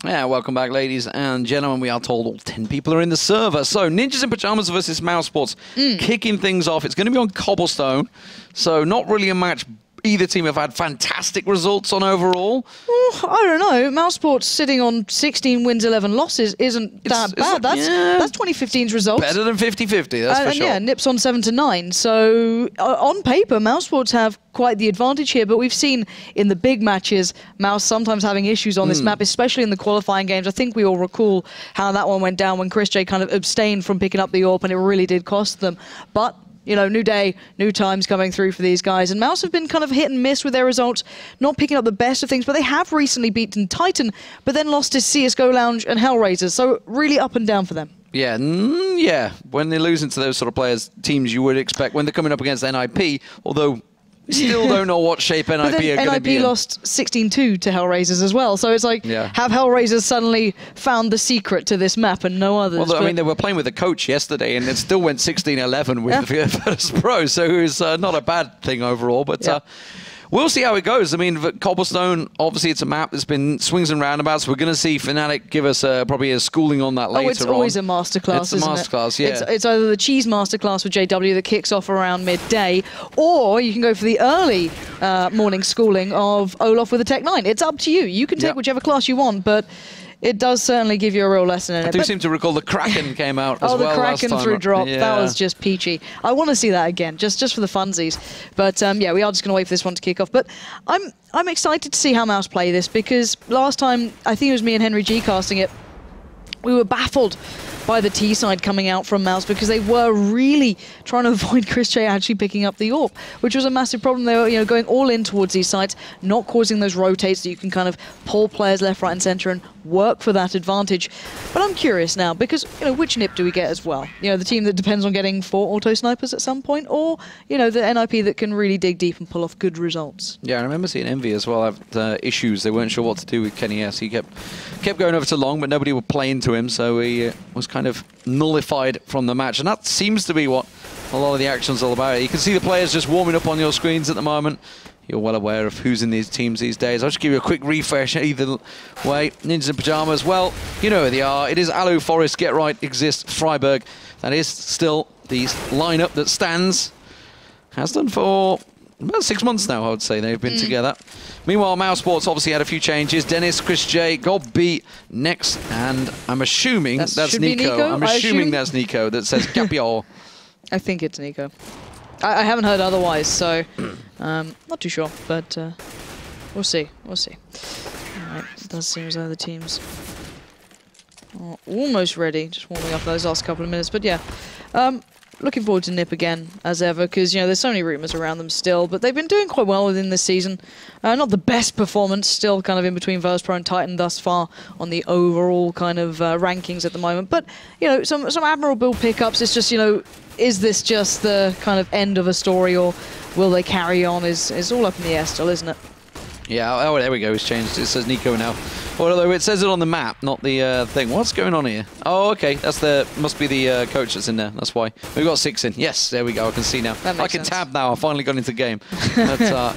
Yeah, welcome back, ladies and gentlemen. We are told all 10 people are in the server. So, Ninjas in Pajamas versus Mousesports, kicking things off. It's going to be on Cobblestone, so not really a match either team have had fantastic results on overall. I don't know. Mousesports sitting on 16 wins, 11 losses isn't that bad. That's 2015's results. Better than 50-50, that's for sure. Yeah, NiP's on 7-9. So on paper, Mousesports have quite the advantage here, but we've seen in the big matches, Mouse sometimes having issues on this map, especially in the qualifying games. I think we all recall how that one went down when Chris J kind of abstained from picking up the AWP, and it really did cost them. But you know, new day, new times coming through for these guys. And Mouse have been kind of hit and miss with their results, not picking up the best of things, but they have recently beaten Titan, but then lost to CSGO Lounge and Hellraisers. So really up and down for them. Yeah, yeah. When they're losing to those sort of players, teams you would expect when they're coming up against NiP, although still don't know what shape NiP are going to be in. NiP lost 16-2 to Hellraisers as well, so it's like, have Hellraisers suddenly found the secret to this map and no others? Well, I mean, they were playing with a coach yesterday and it still went 16-11 with the first pro, so it was not a bad thing overall, but we'll see how it goes. I mean, Cobblestone, obviously it's a map that's been swings and roundabouts. We're going to see Fnatic give us probably a schooling on that later on. It's always a masterclass, isn't it? It's a masterclass, yeah. It's either the cheese masterclass with JW that kicks off around midday, or you can go for the early morning schooling of Olaf with a Tech 9. It's up to you. You can take whichever class you want, but it does certainly give you a real lesson in it. I do seem to recall the Kraken came out as well the Kraken last time. through drop. Yeah. That was just peachy. I want to see that again, just for the funsies. But yeah, we are just going to wait for this one to kick off. But I'm excited to see how Mouse play this, because last time, I think it was me and Henry G casting it, we were baffled by the T side coming out from Mouse because they were really trying to avoid Chris J actually picking up the AWP, which was a massive problem. They were, going all in towards these sites, not causing those rotates that you can kind of pull players left, right, and center and work for that advantage. But I'm curious now because which NiP do we get as well? The team that depends on getting 4 auto snipers at some point, or the NiP that can really dig deep and pull off good results. Yeah, I remember seeing Envy as well have issues. They weren't sure what to do with Kenny S. He kept going over to long, but nobody would play into him, so he was kind of nullified from the match, and that seems to be what a lot of the action's all about. You can see the players just warming up on your screens at the moment. You're well aware of who's in these teams these days. I'll just give you a quick refresh either way. Ninjas in Pajamas, well, you know who they are. It is Alu, Forest, Get Right, Exist, Freiburg. That is still the lineup that stands. Has done for about 6 months now, I would say they've been together. Meanwhile, Mousesports obviously had a few changes. Dennis, Chris J, got beat next, and I'm assuming that's Nico. I'm assuming that's Nico that says Capio. I think it's Nico. I haven't heard otherwise, so not too sure, but we'll see. We'll see. All right, it does seem as though the teams are almost ready, just warming up those last couple of minutes. But yeah, looking forward to NiP again, as ever, because there's so many rumours around them still, but they've been doing quite well within this season. Not the best performance, still kind of in between VersePro and Titan thus far on the overall kind of rankings at the moment. But some admirable pickups. It's just is this just the kind of end of a story, or will they carry on? Is all up in the air still, isn't it? Yeah, oh, there we go. It's changed. It says Nico now. Although it says it on the map, not the thing. What's going on here? Oh, okay. That's must be the coach that's in there. That's why. We've got 6 in. Yes, there we go. I can see now. I can tab now. I finally got into the game. But,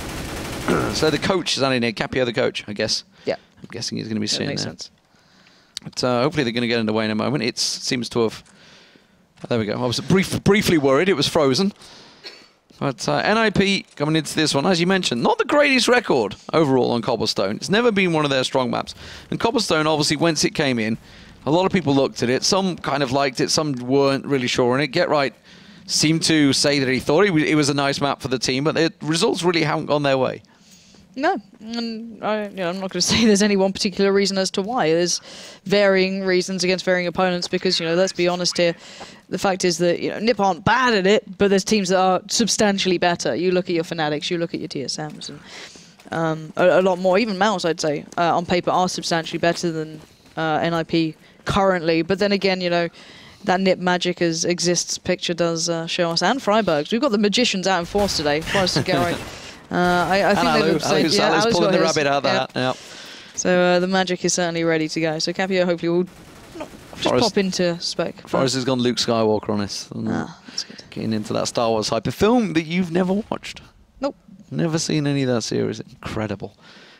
so the coach is in here. Capio, the coach, I guess. Yeah. I'm guessing he's going to be sitting there. Makes sense. But hopefully they're going to get underway in a moment. It seems to have... there we go. I was briefly worried it was frozen. But NiP coming into this one, as you mentioned, not the greatest record overall on Cobblestone. It's never been one of their strong maps. And Cobblestone, obviously, once it came in, a lot of people looked at it. Some kind of liked it, some weren't really sure on it. Get Right seemed to say that he thought it was a nice map for the team, but the results really haven't gone their way. No, and I'm not going to say there's any one particular reason as to why. There's varying reasons against varying opponents because, let's be honest here, the fact is that, NiP aren't bad at it, but there's teams that are substantially better. You look at your Fnatics, you look at your TSMs, and a lot more, even Mouse, I'd say, on paper are substantially better than NiP currently. But then again, that NiP magic as exists picture does show us, and Freiburg's. We've got the Magicians out in force today. Forest to get right. I think Alu's pulling the rabbit out of that. Yep. So the magic is certainly ready to go. So Capio hopefully will just pop into spec. Forrest has gone Luke Skywalker on us. That's good. Getting into that Star Wars hype. A film that you've never watched. Nope. Never seen any of that series. Incredible.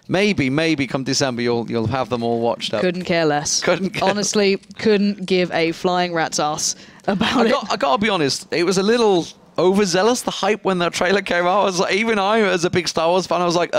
maybe come December you'll have them all watched up. Couldn't care less. Honestly, couldn't give a flying rat's ass about it. I gotta be honest, it was a little overzealous, the hype when that trailer came out. I was like, even I, as a big Star Wars fan, I was like,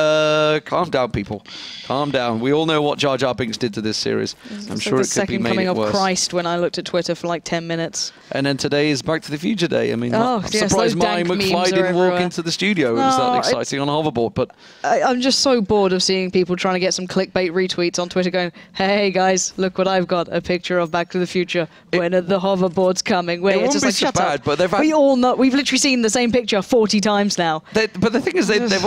calm down, people. Calm down. We all know what Jar Jar Binks did to this series. I'm sure it could be made worse. The second coming of Christ when I looked at Twitter for like 10 minutes. And then today is Back to the Future Day. I mean, I'm surprised Marty McFly didn't walk into the studio. It was that exciting on a hoverboard. But I'm just so bored of seeing people trying to get some clickbait retweets on Twitter going, hey guys, look what I've got, a picture of Back to the Future. When are the hoverboards coming? Wait, it's just like, shut up. But they've had, we all know, we've literally seen the same picture 40 times now. But the thing is, they've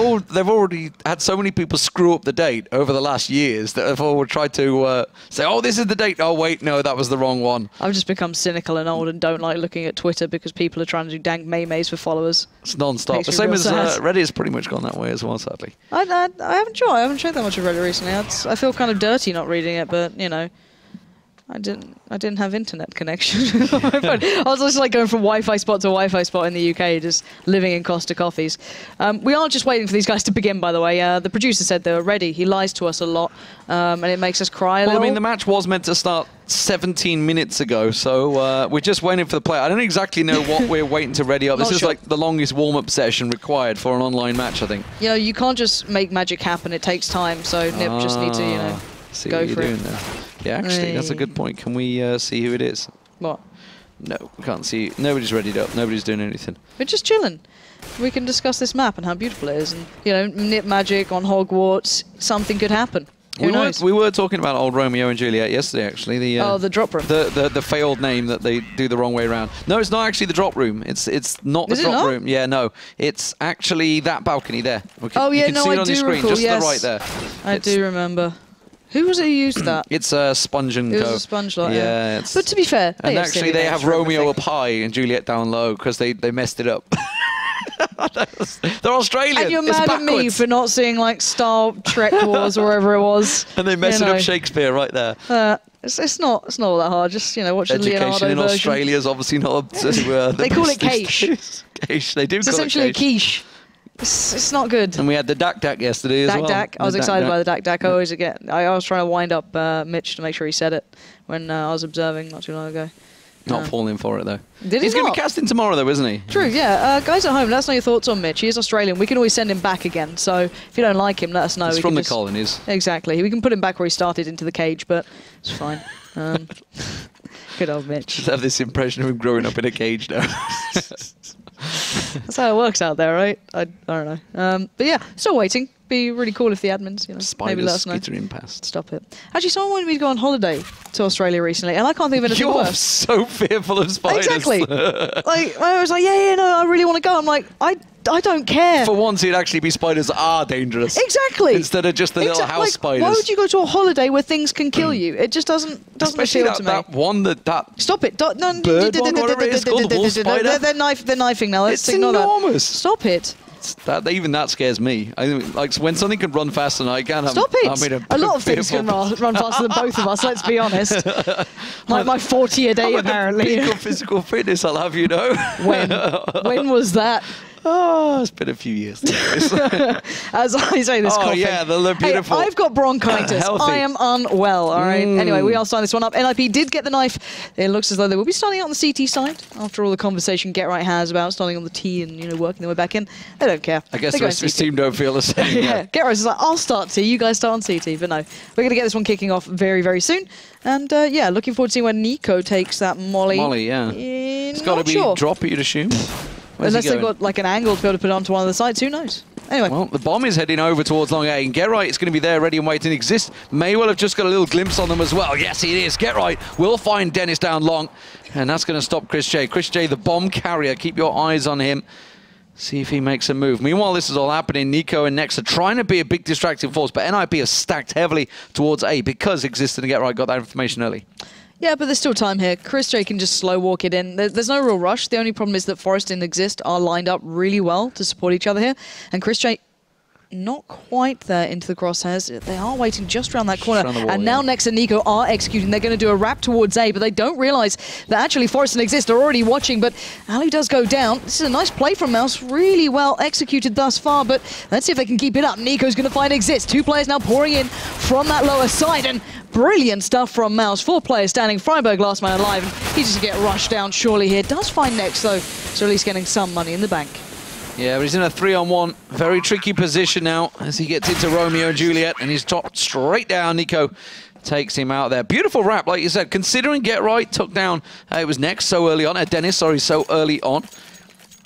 already had so many people screw up the date over the last years that have all tried to say, oh, this is the date. Oh, wait, no, that was the wrong one. I've just become cynical and old and don't like looking at Twitter because people are trying to do dank maymays for followers. It's non-stop. The same as Reddit has pretty much gone that way as well, sadly. I haven't checked that much of Reddit recently. I feel kind of dirty not reading it, but, you know, I didn't have internet connection. I was just like going from Wi-Fi spot to Wi-Fi spot in the UK, just living in Costa coffees. We are just waiting for these guys to begin, by the way. The producer said they were ready. He lies to us a lot, and it makes us cry a little. Well, I mean, the match was meant to start 17 minutes ago, so we're just waiting for the play. I don't exactly know what we're waiting to ready up. This is like the longest warm-up session required for an online match, I think. You know, you can't just make magic happen. It takes time, so NiP just need to, you know, see what you're doing there. Yeah, actually, that's a good point. Can we see who it is? What? No, we can't see. Nobody's readied up. Nobody's doing anything. We're just chilling. We can discuss this map and how beautiful it is. And, you know, NiP magic on Hogwarts, something could happen. Who knows? We were talking about old Romeo and Juliet yesterday, actually. The drop room. The failed name that they do the wrong way around. No, it's not actually the drop room. It's not the drop room. Yeah, no. It's actually that balcony there. Oh, yeah, you can see it on your screen, just to the right there. I do remember. Who was it who used that? It's a Sponge and Co. It was a Sponge lot, yeah. But to be fair, and actually they have Romeo up high and Juliet down low because they messed it up. They're Australian. And you're mad at me for not seeing like Star Trek Wars or wherever it was. And they messed up Shakespeare right there. It's not all that hard. Just, you know, watch the Leonardo version. Education in Australia is obviously not up to they call it quiche. Quiche. They do it's call essentially it quiche. a quiche. It's not good. And we had the Dak yesterday as well. Dak. I was excited by the Dak. I was trying to wind up Mitch to make sure he said it when I was observing not too long ago. Not falling for it, though. He's going to be casting tomorrow, though, isn't he? True, yeah. Guys at home, let us know your thoughts on Mitch. He is Australian. We can always send him back again. So if you don't like him, let us know. He's from the colonies. Exactly. We can put him back where he started, into the cage, but it's fine. Good old Mitch. Just have this impression of him growing up in a cage now. That's how it works out there, right? I don't know. But yeah, still waiting. Be really cool if the admins, you know, Spiders maybe let us know. skittering past. Stop it. Actually, someone wanted me to go on holiday to Australia recently, and I can't think of anything worse. You're so fearful of spiders. Exactly. Like, I was like, yeah, no, I really want to go. I'm like, I don't care. For once, it'd actually be spiders that are dangerous. Exactly. Instead of just the little house spiders. Why would you go to a holiday where things can kill you? It just doesn't appeal to me. That one that Stop it. Bird one, whatever it is called, wolf spider. They're knifing now. Let's ignore that. It's enormous. Stop it. Even that scares me. I mean, like when something can run faster than I can. Stop it! A lot of things can run faster than both of us. Let's be honest. My 40 a day apparently. Peak of physical fitness, I'll have you know. When was that? Oh, it's been a few years. As I say this coughing. Yeah, they're beautiful. Hey, I've got bronchitis. I am unwell, all right? Anyway, we are starting this one up. NiP did get the knife. It looks as though they will be starting out on the CT side after all the conversation Get Right has about starting on the T and, you know, working their way back in. They don't care. I guess the rest of his team don't feel the same. Yeah, Get Right is like, I'll start T, you guys start on CT. But no, we're going to get this one kicking off very, very soon. And yeah, looking forward to seeing where Nico takes that molly. Molly, yeah. It's got to be drop, you'd assume. Unless they've got like an angle to be able to put onto one of the sides, who knows? Anyway. Well, the bomb is heading over towards long A, and Get Right is going to be there, ready and waiting. Exist may well have just got a little glimpse on them as well. Yes, it is. Get Right will find Dennis down long, and that's going to stop Chris J. Chris J, the bomb carrier. Keep your eyes on him. See if he makes a move. Meanwhile, this is all happening. Nico and Nex are trying to be a big distracting force, but NiP is stacked heavily towards A because Exist and Get Right got that information early. Yeah, but there's still time here. Chris J can just slow walk it in. There's no real rush. The only problem is that Forest and Exist are lined up really well to support each other here. And Chris J not quite there into the crosshairs. They are waiting just around that corner. Around the wall, and now Nex and NiKo are executing. They're going to do a wrap towards A, but they don't realize that actually Forest and Exist are already watching. But Alu does go down. This is a nice play from Mouse. Really well executed thus far, but let's see if they can keep it up. NiKo's going to find Exist. 2 players now pouring in from that lower side, and brilliant stuff from Mouse. 4 players standing. Freiburg last man alive. He's just get rushed down surely here. Does find Nex though, so at least getting some money in the bank. Yeah, but he's in a 3-on-1. Very tricky position now as he gets into Romeo and Juliet, and he's dropped straight down. NiKo takes him out there. Beautiful wrap, like you said. Considering Get Right took down, it was Nex so early on. Dennis, sorry, so early on.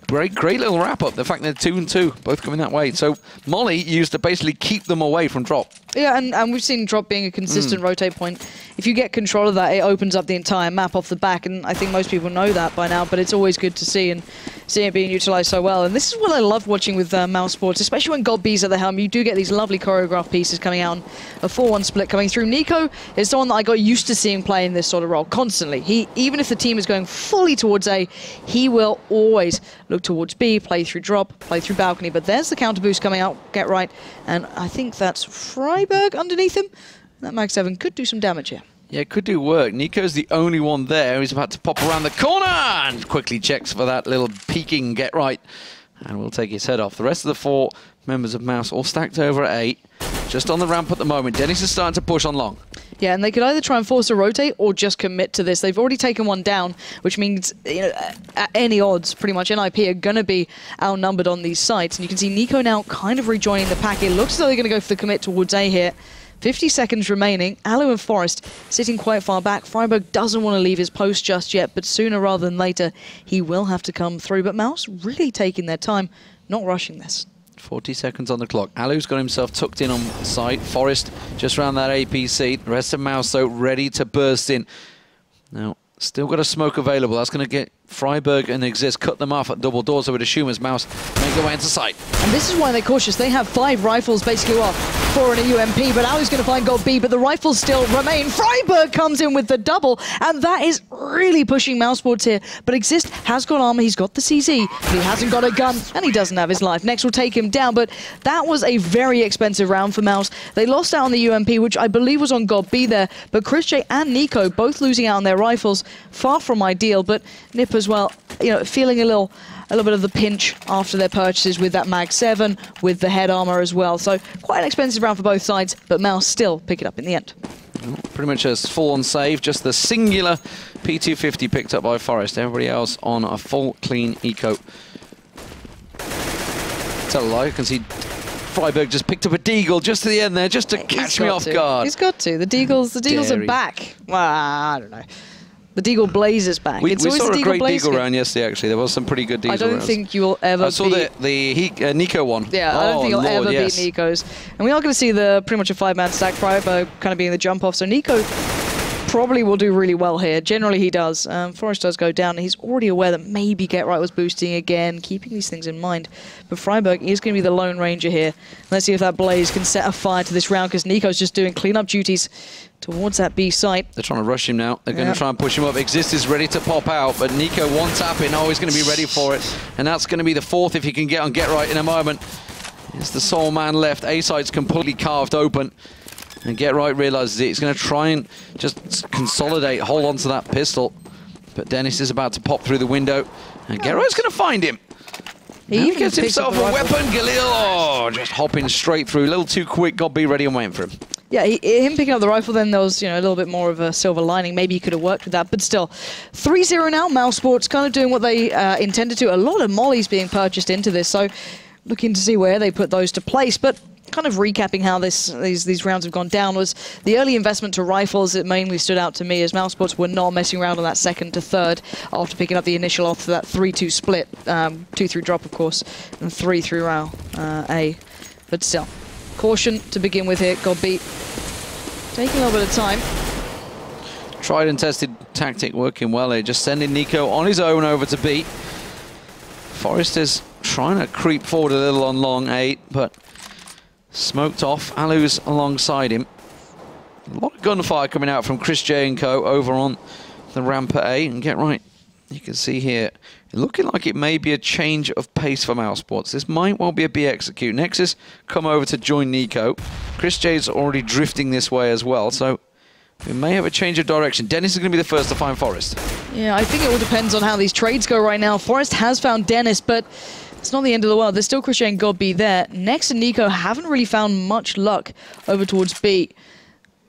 Great little wrap up. The fact they're 2 and 2, both coming that way. So Molly used to basically keep them away from drop. Yeah, and we've seen drop being a consistent rotate point. If you get control of that, it opens up the entire map off the back, and I think most people know that by now, but it's always good to see, and seeing it being utilized so well. And this is what I love watching with Mousesports, especially when God B's at the helm. You do get these lovely choreographed pieces coming out, a 4-1 split coming through. NiKo is someone that I got used to seeing play in this sort of role constantly. Even if the team is going fully towards A, he will always look towards B, play through drop, play through balcony. But there's the counter boost coming out, Get Right, and I think that's Freiburg underneath him. That Mag 7 could do some damage here. Yeah, it could do work. NiKo's the only one there. He's about to pop around the corner and quickly checks for that little peeking Get Right. And we'll take his head off. The rest of the 4 members of Mouse all stacked over at 8. Just on the ramp at the moment. Dennis is starting to push on long. Yeah, and they could either try and force a rotate or just commit to this. They've already taken one down, which means, you know, at any odds, pretty much NiP are going to be outnumbered on these sites. And you can see NiKo now kind of rejoining the pack. It looks as though they're going to go for the commit towards A here. 50 seconds remaining. Alu and Forest sitting quite far back. Freiburg doesn't want to leave his post just yet, but sooner rather than later, he will have to come through. But Mouse really taking their time, not rushing this. 40 seconds on the clock. Alu's got himself tucked in on site. Forest just around that APC. The rest of Mouse, though, ready to burst in. Now, still got a smoke available. That's going to get Freiburg and Exist, cut them off at double doors. I would assume as Mouse make their way into sight. And this is why they're cautious. They have 5 rifles basically, well, 4 in a UMP, but Alu's going to find God B, but the rifles still remain. Freiburg comes in with the double, and that is really pushing Mousesports here. But Exist has got armor, he's got the CZ, but he hasn't got a gun, and he doesn't have his life. Next will take him down, but that was a very expensive round for Mouse. They lost out on the UMP, which I believe was on God B there, but Chris J and NiKo both losing out on their rifles. Far from ideal, but NiP as well, you know, feeling a little bit of the pinch after their purchases with that Mag 7, with the head armor as well. So quite an expensive round for both sides, but Mouse still pick it up in the end. Pretty much a full-on save, just the singular P250 picked up by Forest. Everybody else on a full, clean eco. Tell a lie, you can see Freiburg just picked up a Deagle just to the end there, just to catch me off guard. He's got to. The Deagles are back. Well, I don't know. The Deagle Blaze is back. We saw a great Deagle round yesterday, actually. There was some pretty good Deagle rounds. I don't think you will ever beat... I saw the NiKo one. Yeah, I don't think you'll ever beat NiKo's. And we are going to see the pretty much a 5-man stack. Freiburg kind of being the jump off. So NiKo probably will do really well here. Generally, he does. Forest does go down. He's already aware that maybe Get Right was boosting again, keeping these things in mind. But Freiburg is going to be the Lone Ranger here. Let's see if that Blaze can set a fire to this round, because NiKo's just doing cleanup duties towards that B site. They're trying to rush him now. They're going to try and push him up. Exist is ready to pop out, but NiKo one tap in. Oh, he's going to be ready for it. And that's going to be the 4th if he can get on Get Right in a moment. It's the sole man left. A site's completely carved open. And Get Right realizes it. He's going to try and just consolidate, hold on to that pistol. But Dennis is about to pop through the window. And Get Right's going to find him. He gets himself a weapon. Galil, just hopping straight through. A little too quick. Got B ready and waiting for him. Yeah, him picking up the rifle, then there was, you know, a little bit more of a silver lining. Maybe he could have worked with that, but still. 3-0 now. Mousesports kind of doing what they intended to. A lot of mollies being purchased into this, so looking to see where they put those to place. But kind of recapping how these rounds have gone down was the early investment to rifles. It mainly stood out to me as Mousesports were not messing around on that 2nd to 3rd after picking up the initial off that 3-2 split. 2 through drop, of course, and 3 through row A. But still, caution to begin with here. God beat. Taking a little bit of time. Tried and tested tactic working well here. Just sending NiKo on his own over to B. Forest is trying to creep forward a little on long 8, but smoked off. Alu's alongside him. A lot of gunfire coming out from Chris J and Co over on the ramp at A. And Get Right, you can see here, looking like it may be a change of pace for Mousesports. This might well be a B execute. Nexus come over to join NiKo. Chris J's already drifting this way as well, so we may have a change of direction. Dennis is going to be the first to find Forest. Yeah, I think it all depends on how these trades go right now. Forest has found Dennis, but it's not the end of the world. There's still Chris J and God B there. Nex and NiKo haven't really found much luck over towards B.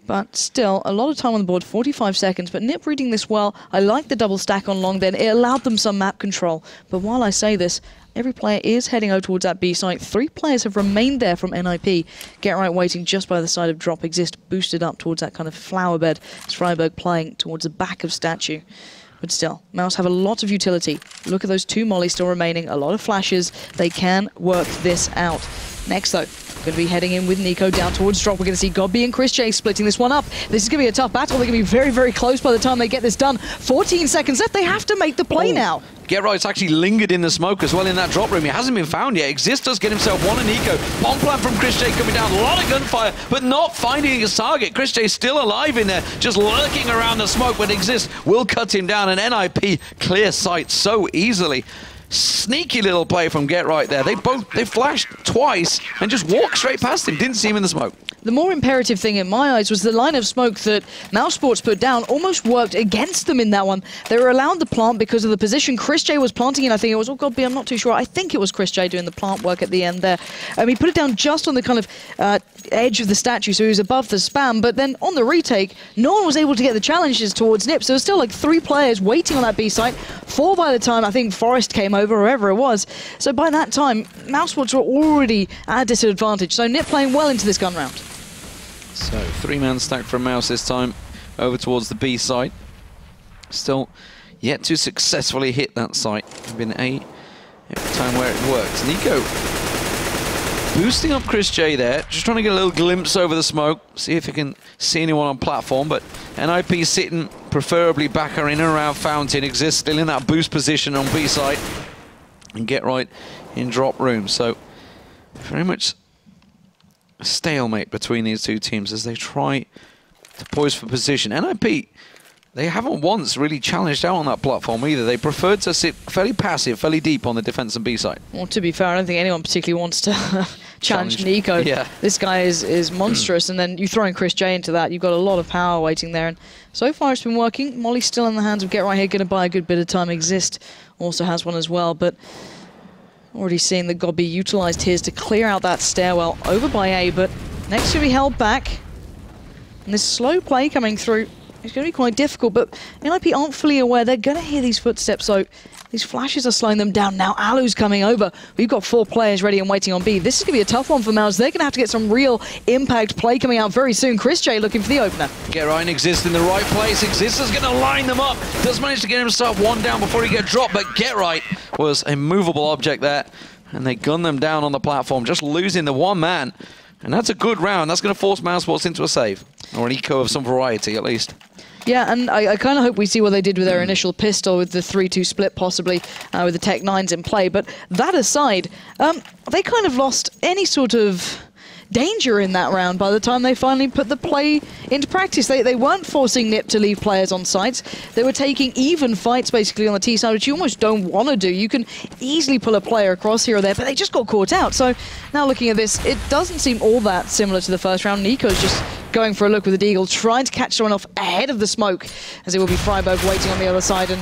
But still, a lot of time on the board, 45 seconds. But NiP reading this well. I like the double stack on long then. It allowed them some map control. But while I say this, every player is heading over towards that B site. 3 players have remained there from NiP. Get Right waiting just by the side of Drop Exist, boosted up towards that kind of flower bed. It's Freiburg playing towards the back of Statue. But still, Mouse have a lot of utility. Look at those 2 mollies still remaining. A lot of flashes. They can work this out. Next, though, going to be heading in with NiKo down towards Drop. We're going to see Godby and Chris J splitting this one up. This is going to be a tough battle. They're going to be very, very close by the time they get this done. 14 seconds left. They have to make the play now. Get Right's actually lingered in the smoke as well in that drop room. He hasn't been found yet. Exist does get himself one and NiKo. Bomb plan from Chris J coming down. A lot of gunfire, but not finding his target. Chris J still alive in there, just lurking around the smoke, but Exist will cut him down. And NiP clear sight so easily. Sneaky little play from Get Right there. They flashed twice and just walked straight past him. Didn't see him in the smoke. The more imperative thing in my eyes was the line of smoke that Mousesports put down almost worked against them in that one. They were allowed to plant because of the position Chris J was planting in. I think it was, oh God, I'm not too sure. I think it was Chris J doing the plant work at the end there. He put it down just on the kind of edge of the statue, so he was above the spam. But then on the retake, no one was able to get the challenges towards NiP. So there was still like 3 players waiting on that B site. 4 by the time I think Forest came over, wherever it was. So by that time, Mousesports were already at a disadvantage. So NiP playing well into this gun round. So 3-man stack from Mouse this time over towards the B site. Still yet to successfully hit that site. Been a every time where it works. NiKo boosting up Chris J there, just trying to get a little glimpse over the smoke, see if he can see anyone on platform. But NiP sitting preferably back in and around Fountain. Exists still in that boost position on B site and Get Right in drop room. So very much a stalemate between these 2 teams as they try to poise for position. NiP, they haven't once really challenged out on that platform either. They preferred to sit fairly passive, fairly deep on the defense and B side. Well, to be fair, I don't think anyone particularly wants to challenge NiKo. Yeah. This guy is monstrous, and then you throw in Chris J into that, you've got a lot of power waiting there. And so far it's been working. Molly's still in the hands of Get Right here, going to buy a good bit of time. Exist also has one as well, but already seeing that Godby utilised his to clear out that stairwell over by A, but next to be held back. And this slow play coming through is going to be quite difficult, but NiP aren't fully aware. They're going to hear these footsteps, so these flashes are slowing them down. Now Alu's coming over. We've got 4 players ready and waiting on B. This is going to be a tough one for Mouse. They're going to have to get some real impact play coming out very soon. Chris J looking for the opener. Get Right and Exist in the right place. Exist is going to line them up. Does manage to get himself 1 down before he gets dropped, but Get Right was a movable object there. And they gun them down on the platform, just losing the 1 man. And that's a good round. That's going to force Mousesports into a save. Or an eco of some variety, at least. Yeah, and I kind of hope we see what they did with their initial pistol with the 3-2 split, possibly, with the Tech 9s in play. But that aside, they kind of lost any sort of danger in that round by the time they finally put the play into practice. They weren't forcing NiP to leave players on sites. They were taking even fights basically on the T side, which you almost don't want to do. You can easily pull a player across here or there, but they just got caught out. So now looking at this, it doesn't seem all that similar to the first round. NiKo's just going for a look with the Deagle, trying to catch someone off ahead of the smoke, as it will be Freiburg waiting on the other side and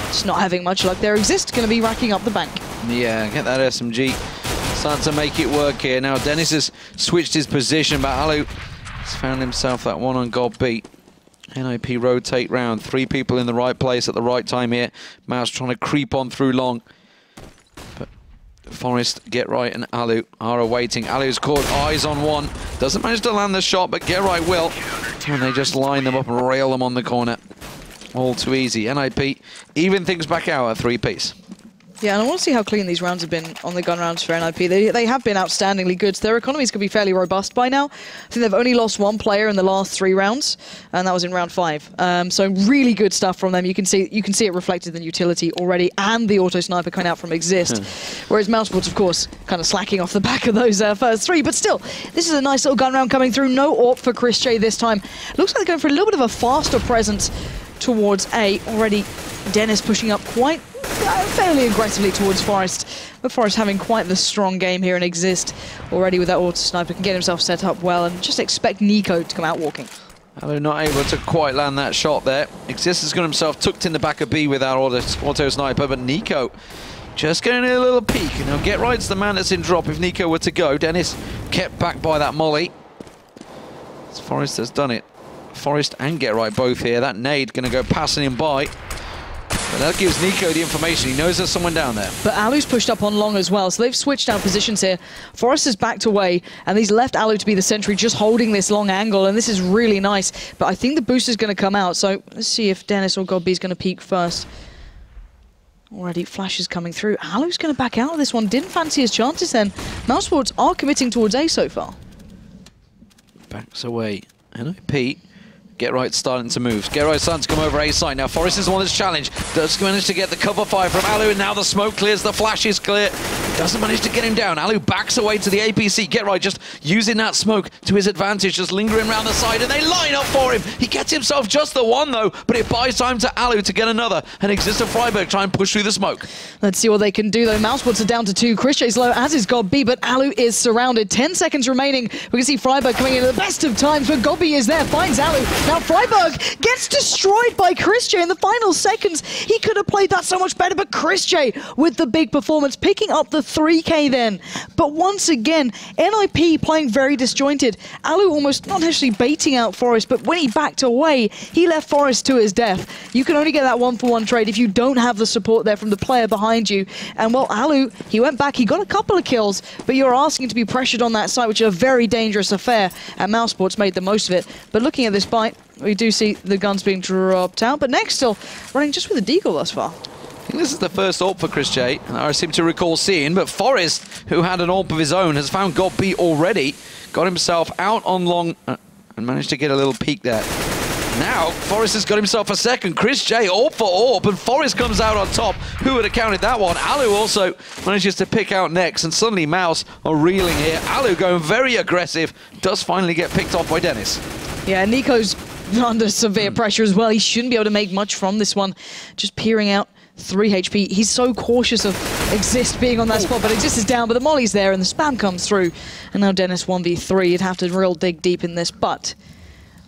just not having much luck there. Exist going to be racking up the bank. Yeah, get that SMG. Starting to make it work here. Now Dennis has switched his position, but Alu has found himself that one on God beat. NiP rotate round. 3 people in the right place at the right time here. Mouse trying to creep on through long. But Forest, Get Right and Alu are awaiting. Alu's caught eyes on one. Doesn't manage to land the shot, but Get Right will. And they just line them up and rail them on the corner. All too easy. NiP even things back out at 3-piece. Yeah, and I want to see how clean these rounds have been on the gun rounds for NiP. They have been outstandingly good. So their economies could be fairly robust by now. I think they've only lost 1 player in the last 3 rounds, and that was in round 5. So really good stuff from them. You can see it reflected in utility already, and the auto sniper coming out from Exist. Whereas Mousesports, of course, kind of slacking off the back of those first 3. But still, this is a nice little gun round coming through. No AWP for Chris J this time. Looks like they're going for a little bit of a faster presence towards A. Already Dennis pushing up quite fairly aggressively towards Forest. But Forest having quite the strong game here and Exist already with that auto sniper can get himself set up well and just expect NiP to come out walking. Alou not able to quite land that shot there. Exist has got himself tucked in the back of B with that auto sniper, but NiP just getting a little peek. Now Get Right's the man that's in drop if NiP were to go. Dennis kept back by that molly. It's Forest has done it. Forest and Get Right both here. That nade going to go passing him by. But that gives NiP the information. He knows there's someone down there. But Alu's pushed up on long as well, so they've switched out positions here. Forest has backed away, and he's left Alu to be the sentry, just holding this long angle, and this is really nice. But I think the boost is going to come out, so let's see if Dennis or Godby is going to peek first. Already flashes coming through. Alu's going to back out of this one. Didn't fancy his chances then. Mousesports are committing towards A so far. Backs away. NiP. Get Right starting to move. Get Right starting to come over A side. Now Forest is the one that's challenged. Does manage to get the cover fire from Alu, and now the smoke clears, the flash is clear. Doesn't manage to get him down. Alu backs away to the APC. Get Right just using that smoke to his advantage, just lingering around the side, and they line up for him. He gets himself just the one though, but it buys time to Alu to get another, and Exist and Freiburg try and push through the smoke. Let's see what they can do though. Mousesports are down to 2. Christian's low, as is Godby, but Alu is surrounded. 10 seconds remaining. We can see Freiburg coming in at the best of times, but Godby is there, finds Alu. Now Freiburg gets destroyed by Christian in the final seconds. He could have played that so much better, but Christian with the big performance, picking up the 3K then. But once again, NiP playing very disjointed. Alu almost not actually baiting out Forest, but when he backed away, he left Forest to his death. You can only get that 1-for-1 trade if you don't have the support there from the player behind you. And well, Alu, he went back, he got a couple of kills, but you're asking to be pressured on that site, which is a very dangerous affair, and Mousesports made the most of it. But looking at this fight, we do see the guns being dropped out, but next still running just with a deagle thus far. I think this is the first AWP for Chris J, I seem to recall seeing, but Forest, who had an AWP of his own, has found Godby already, got himself out on long, and managed to get a little peek there. Now, Forest has got himself a second. Chris J, AWP for AWP, and Forest comes out on top. Who would have counted that one? Alu also manages to pick out next, and suddenly Mouse are reeling here. Alu going very aggressive, does finally get picked off by Dennis. Yeah, Nico's under severe pressure as well. He shouldn't be able to make much from this one. Just peering out 3 HP. He's so cautious of Exist being on that spot, but Exist is down, but the molly's there and the spam comes through. And now Dennis 1v3. You'd have to real dig deep in this, but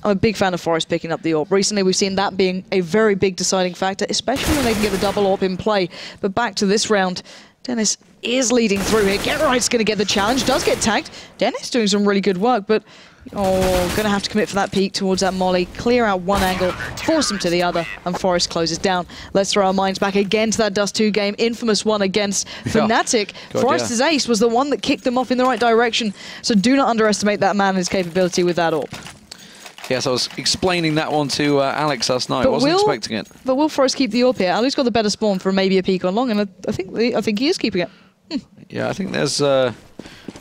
I'm a big fan of Forest picking up the AWP. Recently we've seen that being a very big deciding factor, especially when they can get the double AWP in play. But back to this round, Dennis is leading through here. Get Right's going to get the challenge, does get tagged. Dennis doing some really good work, but going to have to commit for that peek towards that molly, clear out one angle, force him to the other, and Forest closes down. Let's throw our minds back again to that Dust 2 game, infamous one against Fnatic. Forest's ace was the one that kicked them off in the right direction, so do not underestimate that man and his capability with that AWP. Yes, I was explaining that one to Alex last night. I wasn't expecting it. But will Forest keep the AWP here? Alu's got the better spawn for maybe a peek on long, and I think he is keeping it. Yeah, I think there's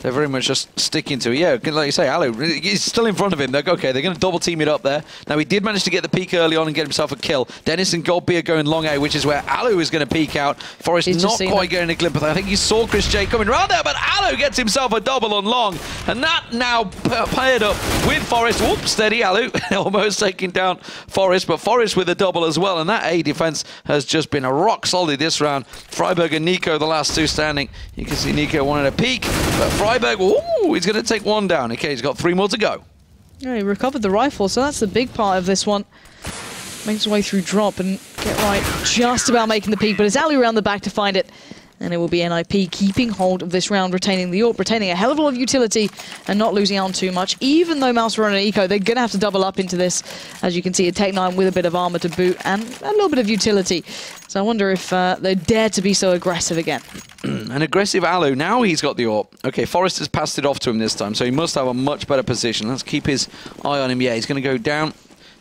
they're very much just sticking to it. Yeah, like you say, Alu, he's still in front of him. They're okay, they're going to double team it up there. Now, he did manage to get the peek early on and get himself a kill. Dennis and Godby are going long A, which is where Alu is going to peek out. Forest not quite getting a glimpse. I think he saw Chris J coming around there, but Alu gets himself a double on long. And that now paired up with Forest. Whoops, steady Alu, almost taking down Forest, but Forest with a double as well. And that A defense has just been a rock solid this round. Freiburg and NiP, the last two standing. You can see NiP wanted a peek, but Freiburg, ooh, he's going to take one down. Okay, he's got 3 more to go. Yeah, he recovered the rifle, so that's the big part of this one. Makes his way through drop and Get Right just about making the peek, but it's Alu around the back to find it. And it will be NiP keeping hold of this round, retaining the AWP, retaining a hell of a lot of utility and not losing out on too much. Even though Mouse are on an eco, they're going to have to double up into this. As you can see, a Tech-9 with a bit of armor to boot and a little bit of utility. So I wonder if they dare to be so aggressive again. An aggressive Alu. Now he's got the AWP. Okay, Forrest has passed it off to him this time, so he must have a much better position. Let's keep his eye on him. Yeah, he's going to go down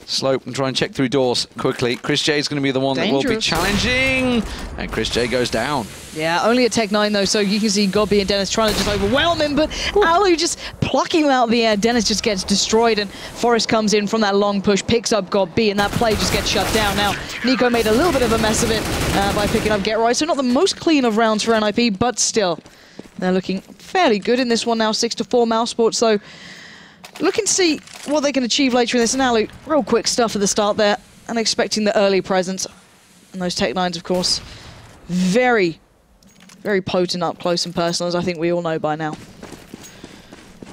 slope and try and check through doors quickly. Chris J is going to be the one that will be challenging. And Chris J goes down. Yeah, only a Tech-9 though, so you can see Godby and Dennis trying to just overwhelm him, but Alu just plucking him out of the air. Dennis just gets destroyed, and Forrest comes in from that long push, picks up Godby, and that play just gets shut down. Now, NiP made a little bit of a mess of it by picking up Get Right, so not the most clean of rounds for NiP, but still, they're looking fairly good in this one now, 6-4 Mousesports, so looking to see what they can achieve later in this. And Alu, real quick stuff at the start there, and expecting the early presence, and those Tech-9s, of course, very, very potent up close and personal, as I think we all know by now.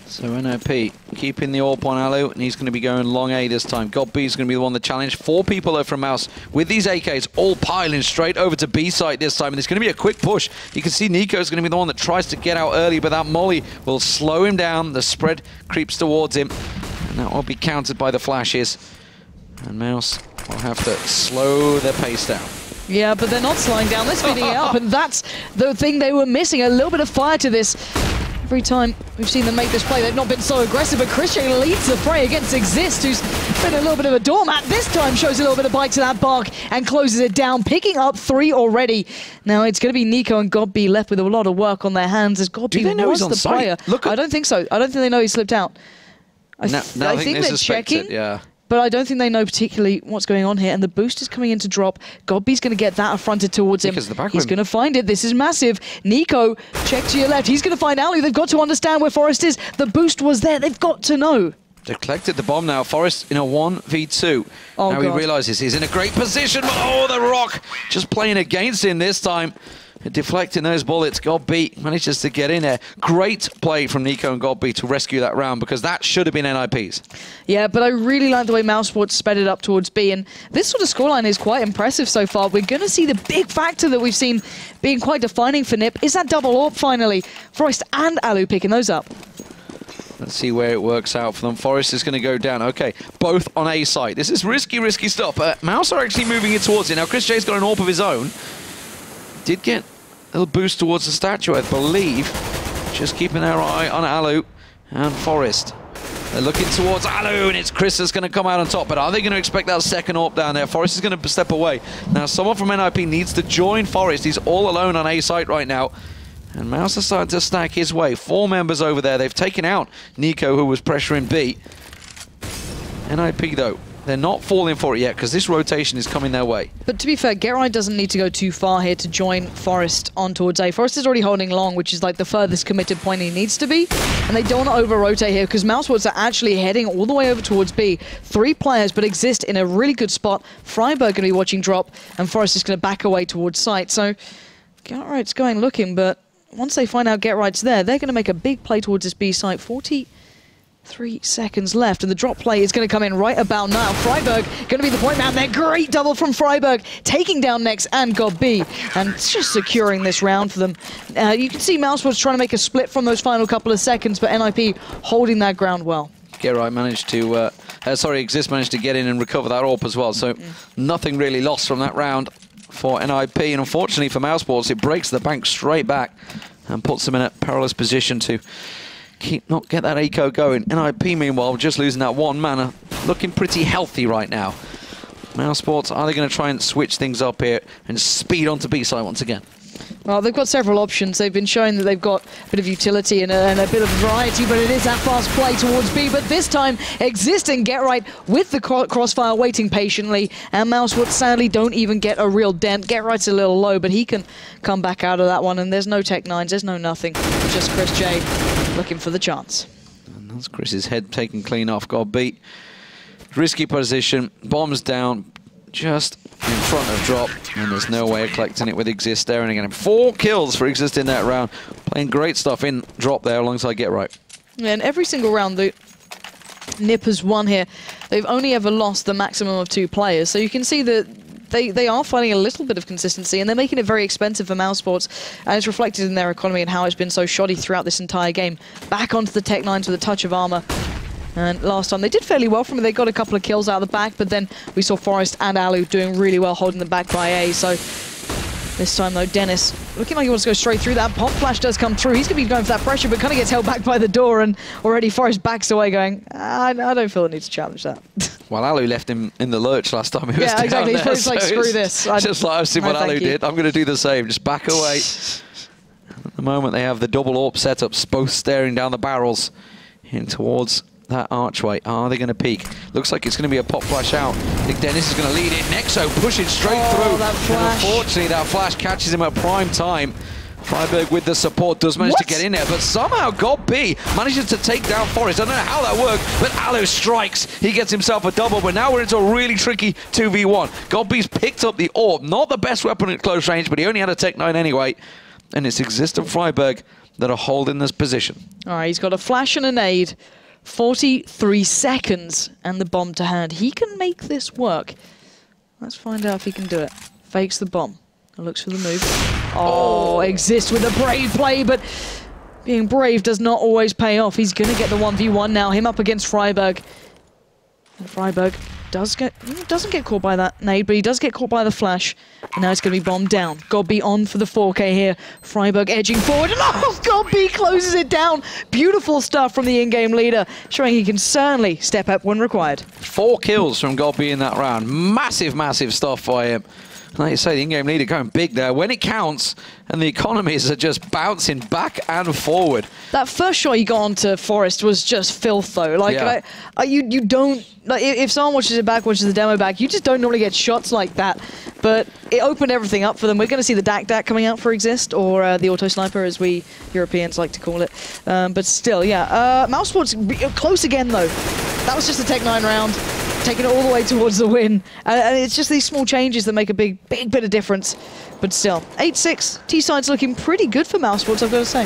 So NiP keeping the AWP on Alu, and he's going to be going long A this time. Godb is going to be the one that challenged. 4 people though from Mouse with these AKs all piling straight over to B site this time, and it's going to be a quick push. You can see Nico's going to be the one that tries to get out early, but that molly will slow him down. The spread creeps towards him, and that will be countered by the flashes. And Mouse will have to slow their pace down. Yeah, but they're not slowing down. They're speeding it up, and that's the thing they were missing. A little bit of fire to this. Every time we've seen them make this play, they've not been so aggressive, but Christian leads the fray against Exist, who's been a little bit of a doormat. This time shows a little bit of bite to that bark and closes it down, picking up 3 already. Now it's going to be Nico and Godb left with a lot of work on their hands, as Godb was the player. I don't think so. I don't think they know he slipped out. I think they're checking. Yeah. But I don't think they know particularly what's going on here. And the boost is coming in to drop. Godb's going to get that affronted towards him. He's going to find it. This is massive. Nico, check to your left. He's going to find Alu. They've got to understand where Forest is. The boost was there. They've got to know. They've collected the bomb now. Forest in a 1v2. Oh, now God. he realizes he's in a great position. But oh, the rock just playing against him this time. Deflecting those bullets. Godb manages to get in there. Great play from Nico and Godb to rescue that round, because that should have been NiP's. Yeah, but I really like the way Mousesports sped it up towards B, and this sort of scoreline is quite impressive so far. We're going to see the big factor that we've seen being quite defining for NiP is that double AWP finally. Forest and Alu picking those up. Let's see where it works out for them. Forest is going to go down. Okay, both on A site. This is risky stuff. Mouse are actually moving it towards it. Now, Chris J's got an AWP of his own. Did get a little boost towards the statue, I believe. Just keeping their eye on Alu and Forest. They're looking towards Alu, and it's Chris that's going to come out on top. But are they going to expect that second AWP down there? Forest is going to step away. Now, someone from NiP needs to join Forest. He's all alone on A site right now. And Mouse is starting to stack his way. 4 members over there. They've taken out Nico, who was pressuring B. NiP, though, they're not falling for it yet, because this rotation is coming their way. But to be fair, GetRight doesn't need to go too far here to join Forest on towards A. Forest is already holding long, which is like the furthest committed point he needs to be. And they don't want to over-rotate here, because Mousesports are actually heading all the way over towards B. 3 players, but Exist in a really good spot. Freiburg going to be watching drop, and Forest is going to back away towards site. So GetRight's going looking, but once they find out GetRight's there, they're going to make a big play towards this B site. 43 seconds left, and the drop play is going to come in right about now. Freiburg going to be the point man there. Great double from Freiburg, taking down Nex and Godb, and just securing this round for them. You can see Mousesports trying to make a split from those final couple of seconds, but NiP holding that ground well. GetRight managed to, Exist managed to get in and recover that AWP as well, so nothing really lost from that round for NiP, and unfortunately for Mousesports, it breaks the bank straight back and puts them in a perilous position to not get that eco going. NiP, meanwhile, just losing that 1 mana, looking pretty healthy right now. Mousesports, are they going to try and switch things up here and speed onto B side once again? Well, they've got several options. They've been showing that they've got a bit of utility and a bit of variety, but it is that fast play towards B. But this time, Exist and GetRight with the crossfire waiting patiently, and Mousesports sadly don't even get a real dent. GetRight's a little low, but he can come back out of that one, and there's no Tech-9s, there's no nothing. Just Chris J looking for the chance. And that's Chris's head taken clean off. Godb. Risky position, bombs down, just in front of drop, and there's no way of collecting it with Exist there. And again, 4 kills for Exist in that round. Playing great stuff in drop there alongside GetRight. Yeah, and every single round that NiP has won here, they've only ever lost the maximum of 2 players. So you can see that they are finding a little bit of consistency, and they're making it very expensive for Mousesports, and it's reflected in their economy and how it's been so shoddy throughout this entire game. Back onto the Tech-9s with a touch of armor. And last time they did fairly well from it. They got a couple of kills out of the back, but then we saw Forest and Alu doing really well holding them back by A. So this time though, Dennis looking like he wants to go straight through that. Pop flash does come through. He's going to be going for that pressure, but kind of gets held back by the door, and already Forest backs away going, I don't feel the need to challenge that. Well, Alu left him in the lurch last time he was down exactly. There, He's like, screw this. Just like I've seen what Alu did. I'm going to do the same. Just back away. At the moment, they have the double AWP setups, both staring down the barrels in towards that archway. Are they going to peek? Looks like it's going to be a pop flash out. I think Dennis is going to lead it. Nexo pushing straight through. That flash. And unfortunately, that flash catches him at prime time. Freiburg with the support does manage to get in there, but somehow GodB manages to take down Forest. I don't know how that worked, but Alu strikes. He gets himself a double, but now we're into a really tricky 2v1. GodB's picked up the orb. Not the best weapon at close range, but he only had a Tech 9 anyway. And it's Exist and Freiburg that are holding this position. All right, he's got a flash and a nade. 43 seconds and the bomb to hand. He can make this work. Let's find out if he can do it. Fakes the bomb. Looks for the move. Oh, Exist with a brave play, but being brave does not always pay off. He's going to get the 1v1 now. Him up against Freiburg. And Freiburg doesn't get caught by that nade, but he does get caught by the flash. And now it's going to be bombed down. GodB on for the 4K here. Freiburg edging forward. And oh, GodB closes it down. Beautiful stuff from the in-game leader, showing he can certainly step up when required. 4 kills from GodB in that round. Massive, massive stuff by him. Like you say, the in-game leader going big there. When it counts, and the economies are just bouncing back and forward. That first shot he got onto Forest was just filth, though. Like, yeah. You don't... Like, if someone watches it back, watches the demo back, you just don't normally get shots like that. But it opened everything up for them. We're going to see the DAC coming out for Exist, or the Auto Sniper, as we Europeans like to call it. But still, yeah. Mousesports close again, though. That was just a Tech 9 round. Taking it all the way towards the win. And it's just these small changes that make a big bit of difference. But still, 8-6. T-side's looking pretty good for Mousesports, I've got to say.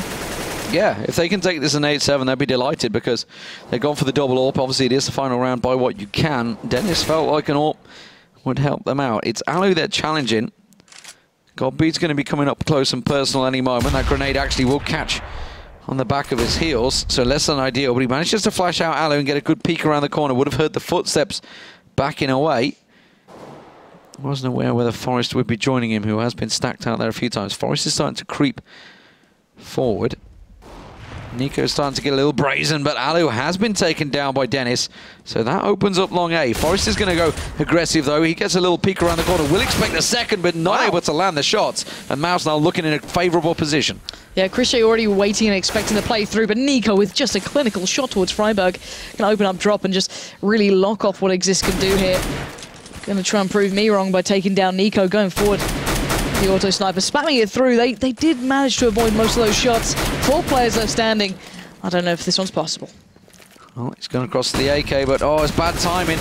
Yeah, if they can take this in 8-7, they'll be delighted because they've gone for the double AWP. Obviously, it is the final round by what you can. Dennis felt like an AWP would help them out. It's Alu they're challenging. GodB's going to be coming up close and personal any moment. That grenade actually will catch on the back of his heels, so less than ideal, but he manages to flash out Alu and get a good peek around the corner. Would have heard the footsteps backing away. Wasn't aware whether Forest would be joining him, who has been stacked out there a few times. Forest is starting to creep forward. Nico's starting to get a little brazen, but Alu has been taken down by Dennis, so that opens up long A. Forest is going to go aggressive, though. He gets a little peek around the corner. Will expect a second, but not able to land the shots. And Mouse now looking in a favourable position. Yeah, Christian already waiting and expecting the play through, but Nico with just a clinical shot towards Freiburg can open up drop and just really lock off what Exist can do here. Going to try and prove me wrong by taking down Nico going forward. The Auto Sniper spamming it through. They did manage to avoid most of those shots. 4 players left standing. I don't know if this one's possible. Oh, he's gone across to the AK, but oh, it's bad timing.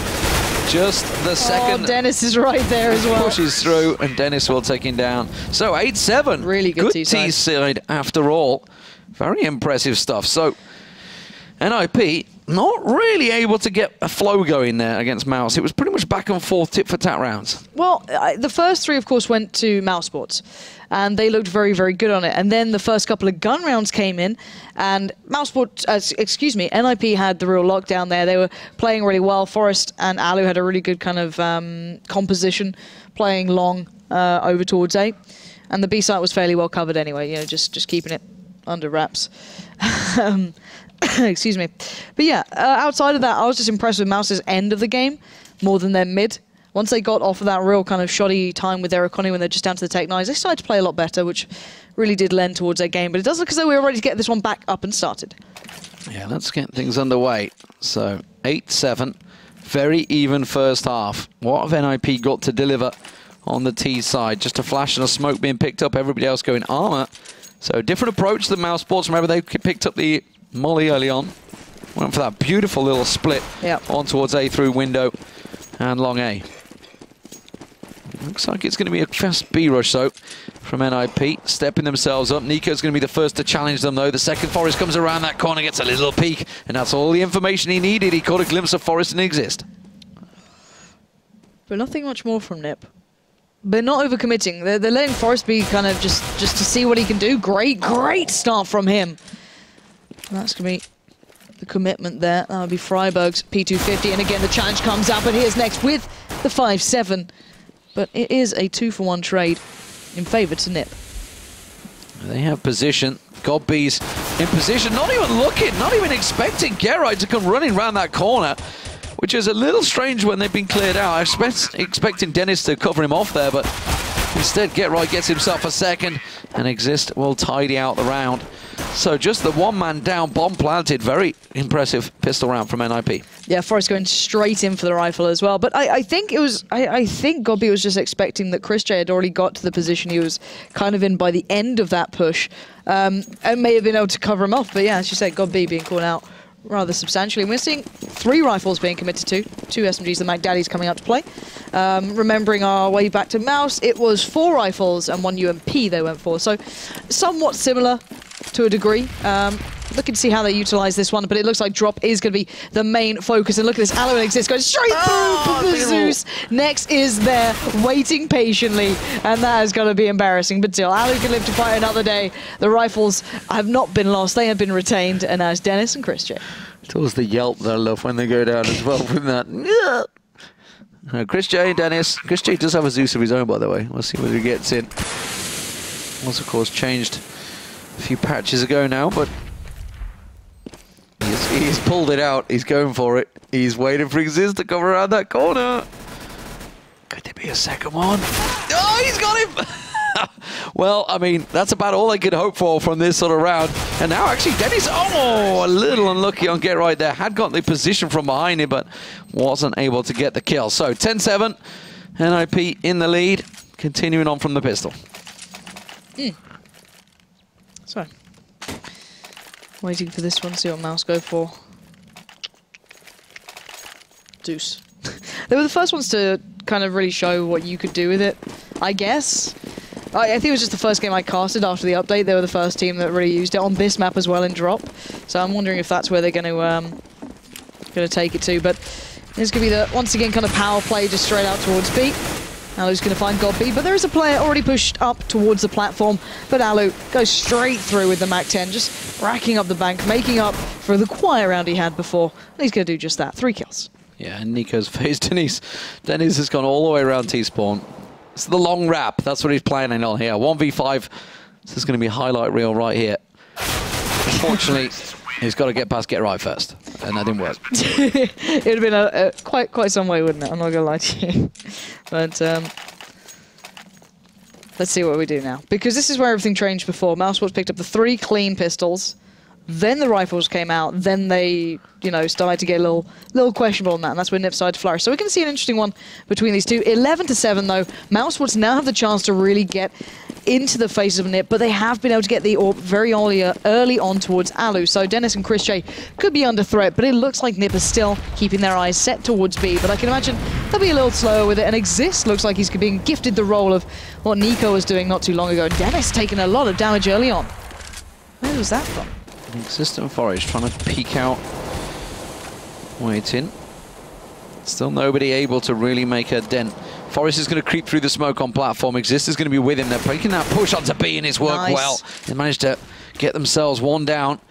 Just the second. Oh, Dennis is right there as well. Pushes through, and Dennis will take him down. So 8-7. Really good T-side after all. Very impressive stuff. So NiP not really able to get a flow going there against Mouse. It was pretty much back and forth, tit for tat rounds. Well, the first 3, of course, went to Mousesports, and they looked very, very good on it. And then the first couple of gun rounds came in, and NiP had the real lockdown there. They were playing really well. Forest and Alu had a really good kind of composition, playing long over towards A. And the B site was fairly well covered anyway, you know, just keeping it under wraps. Excuse me. But yeah, outside of that, I was just impressed with Mouse's end of the game more than their mid. Once they got off of that real kind of shoddy time with their economy when they're just down to the Tech 9s, they started to play a lot better, which really did lend towards their game. But it does look as though we were ready to get this one back up and started. Yeah, let's get things underway. So 8-7, very even first half. What have NiP got to deliver on the T side? Just a flash and a smoke being picked up, everybody else going armor. So different approach than Mousesports. Remember, they picked up the molly early on. Went for that beautiful little split on towards A through window and long A. Looks like it's going to be a fast B rush, though, from NiP. Stepping themselves up. Nico's going to be the first to challenge them, though. The second Forest comes around that corner, gets a little peek, and that's all the information he needed. He caught a glimpse of Forest and Exist. But nothing much more from NiP. They're not overcommitting. They're letting Forest be kind of just to see what he can do. Great start from him. That's going to be the commitment there. That would be Freiburg's P250. And again, the challenge comes out, but here's next with the 5-7. But it is a 2-for-1 trade in favour to NiP. They have position. GodB's in position, not even looking, not even expecting Gerard to come running around that corner, which is a little strange when they've been cleared out. I was expecting Dennis to cover him off there, but instead Gerard gets himself a second, and Exist will tidy out the round. So just the one-man down, bomb planted. Very impressive pistol round from NiP. Yeah, Forrest going straight in for the rifle as well. But I think it was, I think Gobby was just expecting that Chris J had already got to the position he was kind of in by the end of that push, and may have been able to cover him off. But yeah, as you said, Gobby being called out rather substantially. We're seeing 3 rifles being committed to, 2 SMGs, the Mac Daddy's coming out to play. Remembering our way back to Mouse, it was 4 rifles and 1 UMP they went for. So somewhat similar to a degree. Looking to see how they utilize this one, but it looks like drop is going to be the main focus. And look at this, Aloe and Exist going straight through for Zeus. Next is there, waiting patiently, and that is going to be embarrassing. But still, Aloe can live to fight another day. The rifles have not been lost, they have been retained, and now it's Dennis and Chris J. It's always the yelp that I love when they go down as well from that. Chris J, Dennis. Chris J does have a Zeus of his own, by the way. We'll see whether he gets in. Was, of course, changed a few patches ago now, but he's pulled it out. He's going for it. He's waiting for Exist to come around that corner. Could there be a second one? Oh, he's got him! Well, I mean, that's about all I could hope for from this sort of round. And now, actually, Dennis, oh, a little unlucky on get right there. Had got the position from behind him, but wasn't able to get the kill. So, 10-7, NiP in the lead, continuing on from the pistol. So, waiting for this one, see what Mouse go for. Zeus. They were the first ones to kind of really show what you could do with it, I guess. I think it was just the first game I casted after the update. They were the first team that really used it on this map as well in drop. So I'm wondering if that's where they're going to take it to. But it's going to be the, once again, kind of power play just straight out towards B. Alu's going to find God B, but there is a player already pushed up towards the platform. But Alu goes straight through with the Mac-10, just racking up the bank, making up for the quiet round he had before. And he's going to do just that, 3 kills. Yeah, and Nico's faced Dennis. Dennis has gone all the way around T-spawn. It's the long wrap. That's what he's planning on here. 1v5. This is going to be a highlight reel right here. Unfortunately, he's got to get past get right first. And that didn't work. It would have been quite some way, wouldn't it? I'm not going to lie to you. But let's see what we do now. Because this is where everything changed before. Mousesports picked up the 3 clean pistols. Then the rifles came out. Then they, you know, started to get a little questionable on that. And that's when NiP started to flourish. So we can see an interesting one between these two. 11-7, though. Mousesports now have the chance to really get into the faces of NiP, but they have been able to get the AWP very early on towards Alu. So Dennis and Chris J could be under threat, but it looks like NiP is still keeping their eyes set towards B. But I can imagine they'll be a little slower with it. And Exist looks like he's being gifted the role of what Nico was doing not too long ago. Dennis taking a lot of damage early on. Where was that from? Exist and Forage trying to peek out. Waiting. Still nobody able to really make a dent. Forrest is going to creep through the smoke on platform. Exist is going to be with him. They're breaking that push onto B and it's worked well. They managed to get themselves one down.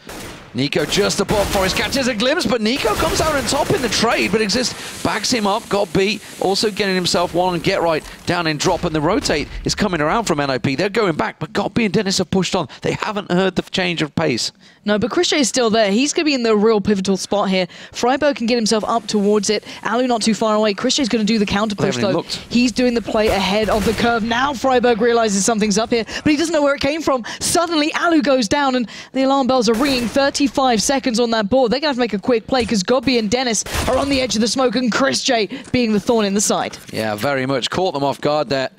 Nico just above Forrest, catches a glimpse, but Nico comes out on top in the trade, but Exist backs him up. Got B, also getting himself one and get right down in drop, and the rotate is coming around from NiP. They're going back, but Got B and Dennis have pushed on. They haven't heard the change of pace. No, but Chris J is still there. He's going to be in the real pivotal spot here. Freiburg can get himself up towards it. Alu not too far away. Chris J is going to do the counter push, though. He's doing the play ahead of the curve. Now Freiburg realizes something's up here, but he doesn't know where it came from. Suddenly, Alu goes down, and the alarm bells are ringing. 35 seconds on that board. They're going to have to make a quick play, because Gobby and Dennis are on the edge of the smoke, and Chris J being the thorn in the side. Yeah, very much. Caught them off guard there.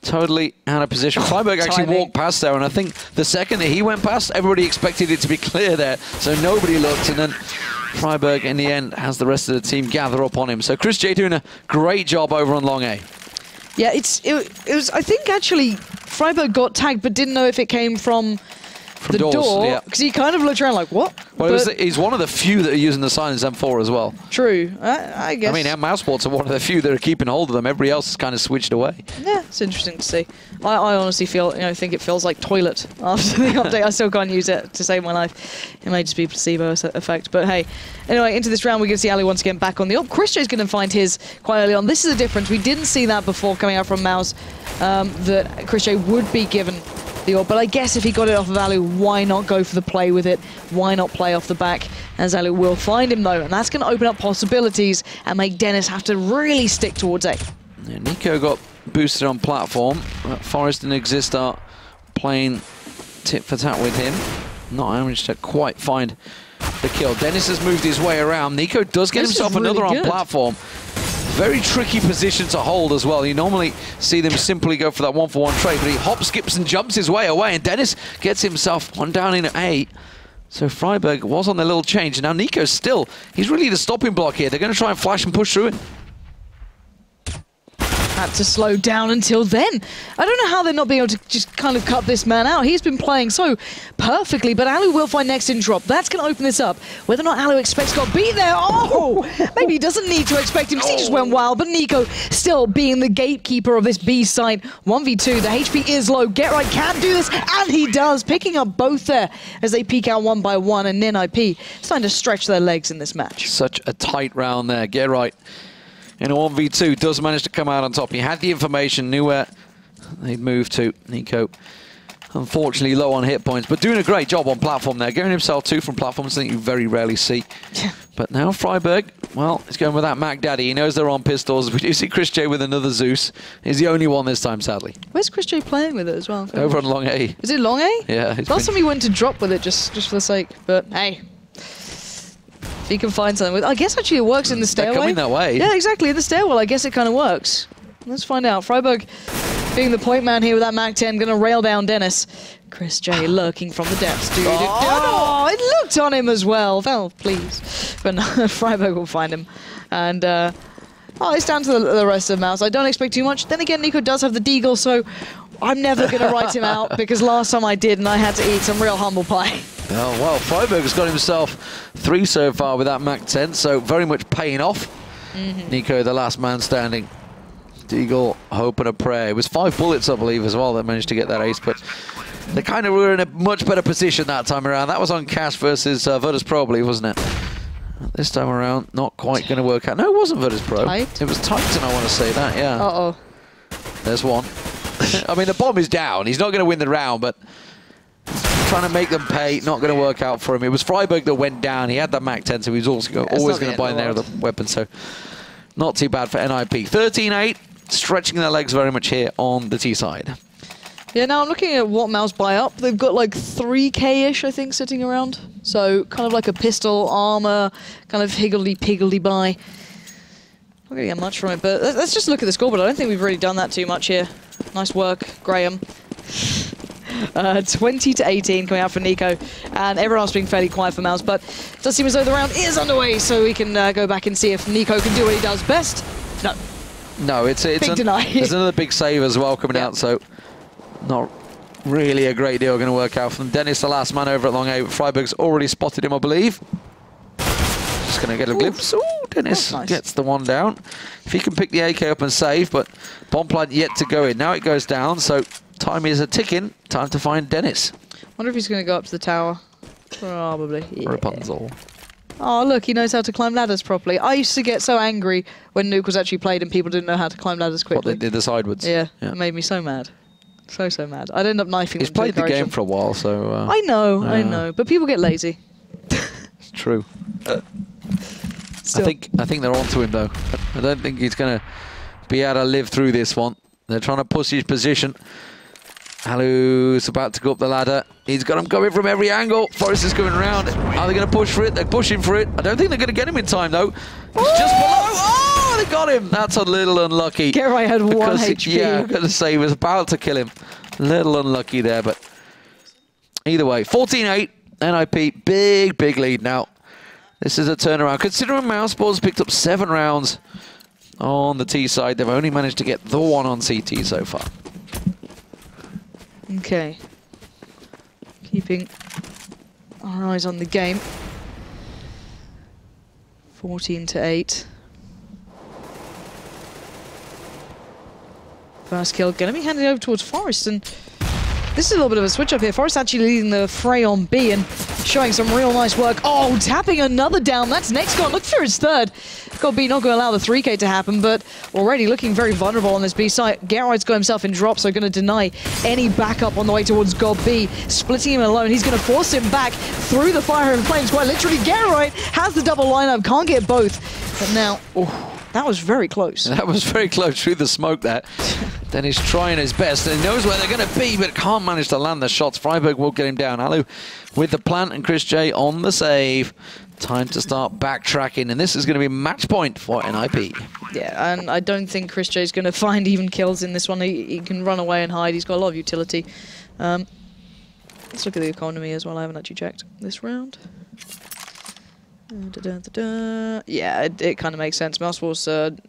Totally out of position. Freiburg actually walked past there, and I think the second that he went past, everybody expected it to be clear there, so nobody looked, and then Freiburg in the end has the rest of the team gather up on him. So Chris J doing a great job over on long A. Yeah, it was, I think actually Freiburg got tagged, but didn't know if it came from the doors, door, because he kind of looked around like, what? Well, he's one of the few that are using the silence M4 as well. True, I guess. I mean, Mousesports are one of the few that are keeping hold of them. Everybody else has kind of switched away. Yeah, it's interesting to see. I honestly think it feels like toilet after the update. I still can't use it to save my life. It may just be placebo effect, but hey. Anyway, into this round, we're going to see Ali once again back on the up. Chris J is going to find his quite early on. This is a difference. We didn't see that before coming out from Mouse, that Chris J would be given the AWP, but I guess if he got it off of Alu, why not go for the play with it? Why not play off the back? As Alu will find him though, and that's going to open up possibilities and make Dennis have to really stick towards A. Yeah, Nico got boosted on platform. Forrest and Exist are playing tit for tat with him. not managed to quite find the kill. Dennis has moved his way around. NiKo does get himself another on platform. Very tricky position to hold as well. You normally see them simply go for that one-for-one trade, but he hops, skips, and jumps his way away, and Dennis gets himself one down in A. So Freiburg was on their little change, and now NiKo's still, he's really the stopping block here. They're going to try and flash and push through it. Had to slow down until then. I don't know how they're not being able to just kind of cut this man out. He's been playing so perfectly, but Alu will find next in drop. That's going to open this up. Whether or not Alu expects got beat there, oh! Maybe he doesn't need to expect him because he just went wild, but NiKo still being the gatekeeper of this B side. 1v2, the HP is low. Get Right can't do this, and he does, picking up both there as they peek out one by one, and NiP starting to stretch their legs in this match. Such a tight round there. Get Right in a 1v2 does manage to come out on top. He had the information, knew where they'd move to. NiKo, unfortunately, low on hit points, but doing a great job on platform there. Getting himself 2 from platform, something you very rarely see. Yeah. But now Freiburg, well, he's going with that Mac Daddy. He knows they're on pistols. We do see Chris J with another Zeus. He's the only one this time, sadly. Where's Chris J playing with it as well? Over on long A. Is it long A? Yeah. Last time he went to drop with it just for the sake, but hey. If he can find something with, I guess actually it works in the stairway. They're coming that way. Yeah, exactly, in the stairwell. I guess it kind of works. Let's find out. Freiburg being the point man here with that Mac 10, gonna rail down Dennis. Chris J lurking from the depths. Oh, it looked on him as well. Well, please. But no, Freiburg will find him. And it's down to the rest of Mouse. I don't expect too much. Then again, NiKo does have the Deagle, so I'm never going to write him out because last time I did and I had to eat some real humble pie. Oh, well, Freiburg has got himself 3 so far with that Mac 10, so very much paying off. NiKo, the last man standing. Deagle, hope and a prayer. It was 5 bullets, I believe, as well, that managed to get that ace, but they kind of were in a much better position that time around. That was on Cash versus Virtus Pro, I believe, wasn't it? This time around, not quite going to work out. No, it wasn't Virtus Pro. Tight? It was Titan, I want to say that, yeah. Uh-oh. There's one. I mean, the bomb is down. He's not going to win the round, but trying to make them pay, not going to work out for him. It was Freiburg that went down. He had that Mac 10, so he was also always going to buy another weapon, so not too bad for NiP. 13-8, stretching their legs very much here on the T side. Yeah, now I'm looking at what Mouse buy up. They've got like 3k-ish, I think, sitting around. So kind of like a pistol, armor, kind of higgledy-piggledy buy. Not going to get much from it, but let's just look at the scoreboard. I don't think we've really done that too much here. Nice work, Graham. 20-18 coming out for NiKo, and everyone else being fairly quiet for Mouse, but it does seem as though the round is underway, so we can go back and see if NiKo can do what he does best. No. No, it's deny. There's another big save as well coming out, so not really a great deal going to work out from Dennis, the last man over at long A. Freiburg's already spotted him, I believe. Just going to get a glimpse. Ooh, Dennis gets the one down. If he can pick the AK up and save, but bomb plant yet to go in. Now it goes down, so time is a ticking. Time to find Dennis. Wonder if he's going to go up to the tower. Probably. Yeah. Rapunzel. Oh, look, he knows how to climb ladders properly. I used to get so angry when Nuke was actually played and people didn't know how to climb ladders quickly. What, they did the sidewards? Yeah, it made me so mad. So mad. I'd end up knifing He's played the game for a while, so... I know. But people get lazy. It's true. I think they're onto him, though. I don't think he's going to be able to live through this one. They're trying to push his position. Alu's about to go up the ladder. He's got him coming from every angle. Forrest is going around. Are they going to push for it? They're pushing for it. I don't think they're going to get him in time, though. He's just below. Oh, they got him. That's a little unlucky. Gerai had 1 HP. Yeah, I'm going to say he was about to kill him. A little unlucky there, but either way. 14-8. NiP, big lead now. This is a turnaround. Considering Mousesports picked up 7 rounds on the T side, they've only managed to get the one on CT so far. Okay. Keeping our eyes on the game. 14-8. First kill going to be handed over towards Forrest, and this is a little bit of a switch up here. Forrest actually leading the fray on B and showing some real nice work. Oh, tapping another down. That's next goal. Look for his third. God B not going to allow the 3K to happen, but already looking very vulnerable on this B side. Gerard's got himself in drop, so going to deny any backup on the way towards God B. Splitting him alone. He's going to force him back through the fire and flames. Quite literally, Gerard has the double lineup. Can't get both. But now, that was very close. That was very close through the smoke there. Dennis trying his best, and he knows where they're going to be, but can't manage to land the shots. Freiburg will get him down. Alu with the plant, and Chris J on the save. Time to start backtracking, and this is going to be match point for NiP. Yeah, and I don't think Chris J is going to find even kills in this one. He can run away and hide. He's got a lot of utility. Let's look at the economy as well. I haven't actually checked this round. Yeah, it kind of makes sense. Mousesports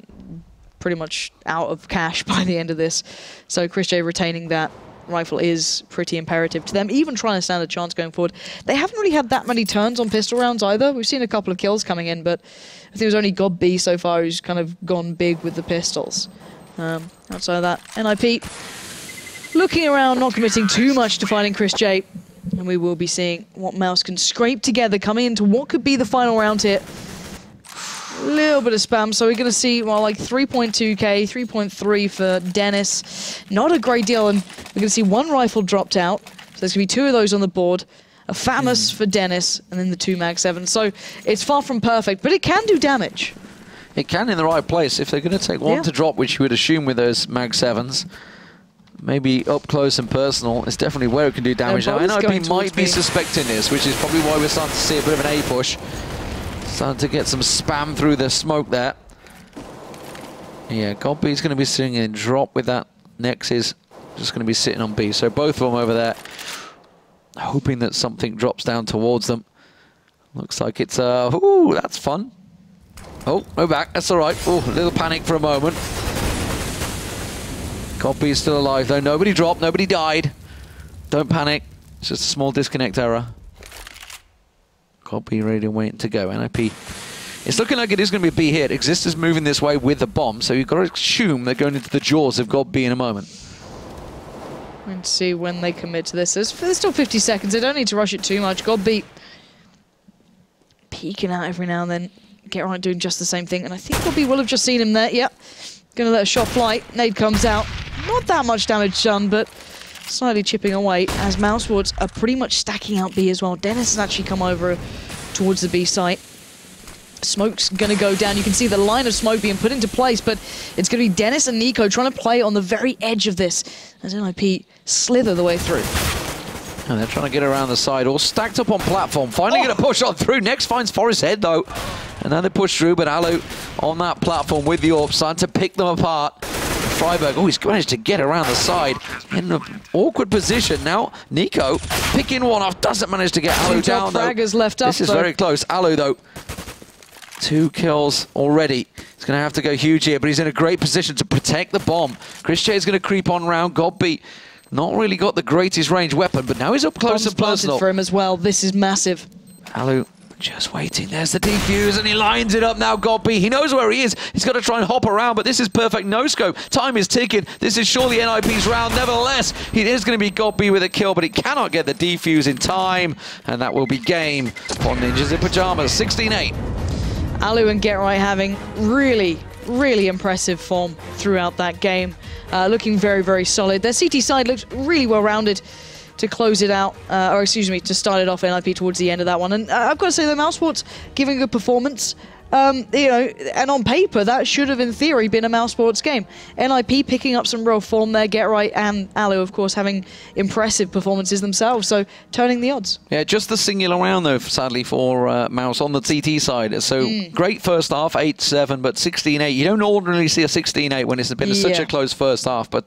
pretty much out of cash by the end of this, so Chris J retaining that rifle is pretty imperative to them, even trying to stand a chance going forward. They haven't really had that many turns on pistol rounds either. We've seen a couple of kills coming in, but I think it was only Cbble so far who's kind of gone big with the pistols. Outside of that, NiP looking around, not committing too much to fighting Chris J, and we will be seeing what Mouse can scrape together coming into what could be the final round here. A little bit of spam, so we're going to see, well, like 3.2k, 3.3 for Dennis. Not a great deal, and we're going to see one rifle dropped out. So there's going to be 2 of those on the board. A FAMAS for Dennis, and then the 2 Mag 7s. So it's far from perfect, but it can do damage. It can in the right place. If they're going to take one to drop, which you would assume with those Mag 7s, maybe up close and personal, it's definitely where it can do damage. Now, NiP might be suspecting this, which is probably why we're starting to see a bit of an A push. Starting to get some spam through the smoke there. Yeah, Cbbe's going to be sitting in drop with that. Nex is just going to be sitting on B. So both of them over there, hoping that something drops down towards them. Looks like it's, ooh, that's fun. Oh, no back, that's all right. Oh, a little panic for a moment. Cbbe's still alive though. Nobody dropped, nobody died. Don't panic. It's just a small disconnect error. Cbbe ready and waiting to go. NiP. It's looking like it is going to be a B hit. Exist is moving this way with the bomb, so you've got to assume they're going into the jaws of Cbbe in a moment. Let's see when they commit to this. There's still 50 seconds. They don't need to rush it too much. Cbbe peeking out every now and then. Get right doing just the same thing. And I think Cbbe will have just seen him there. Yep. Going to let a shot fly. Nade comes out. Not that much damage done, but slightly chipping away as Mousesports are pretty much stacking out B as well. Dennis has actually come over towards the B site. Smoke's going to go down. You can see the line of smoke being put into place, but it's going to be Dennis and Nico trying to play on the very edge of this as NiP slither the way through. And they're trying to get around the side, all stacked up on platform. Finally going to push on through. Next finds Forest Head, though. And then they push through, but Alu on that platform with the AWP, starting to pick them apart. Freiburg, oh, he's managed to get around the side in an awkward position. Now, Nico picking one off, doesn't manage to get Alu down, though. Left up, this is very close. Alu, though, 2 kills already. He's going to have to go huge here, but he's in a great position to protect the bomb. Chris J is going to creep on round. Cbbe not really got the greatest range weapon, but now he's up close and personal. For him as well. This is massive. Alu just waiting. There's the defuse, and he lines it up now. Cbbe, he knows where he is. He's got to try and hop around, but this is perfect no scope. Time is ticking. This is surely NiP's round. Nevertheless, it is going to be Cbbe with a kill, but he cannot get the defuse in time, and that will be game for Ninjas in Pajamas. 16-8. Alu and GetRight having really impressive form throughout that game. Looking very, very solid. Their CT side looked really well-rounded to close it out, or excuse me, to start it off NiP towards the end of that one. And I've got to say, the Mousesports giving a good performance. You know, and on paper, that should have, in theory, been a Mousesports game. NiP picking up some real form there. GetRight and Alu, of course, having impressive performances themselves, so turning the odds. Yeah, just the singular round, though, sadly, for Mouse on the CT side. So great first half, 8-7, but 16-8. You don't ordinarily see a 16-8 when it's been such a close first half, but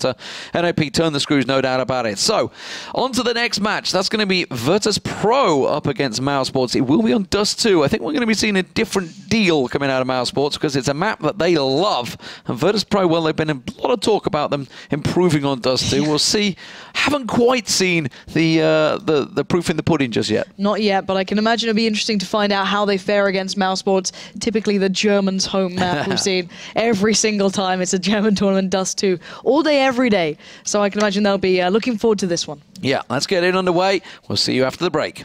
NiP turned the screws, no doubt about it. So, on to the next match. That's going to be Virtus Pro up against Mousesports. It will be on Dust 2. I think we're going to be seeing a different deal coming out of Mousesports because it's a map that they love. And Virtus Pro, well, there's been a lot of talk about them improving on Dust 2. We'll see. Haven't quite seen the proof in the pudding just yet. Not yet, but I can imagine it'll be interesting to find out how they fare against Mousesports. Typically the Germans' home map we've seen every single time. It's a German tournament, Dust 2, all day, every day. So I can imagine they'll be looking forward to this one. Yeah, let's get it underway. We'll see you after the break.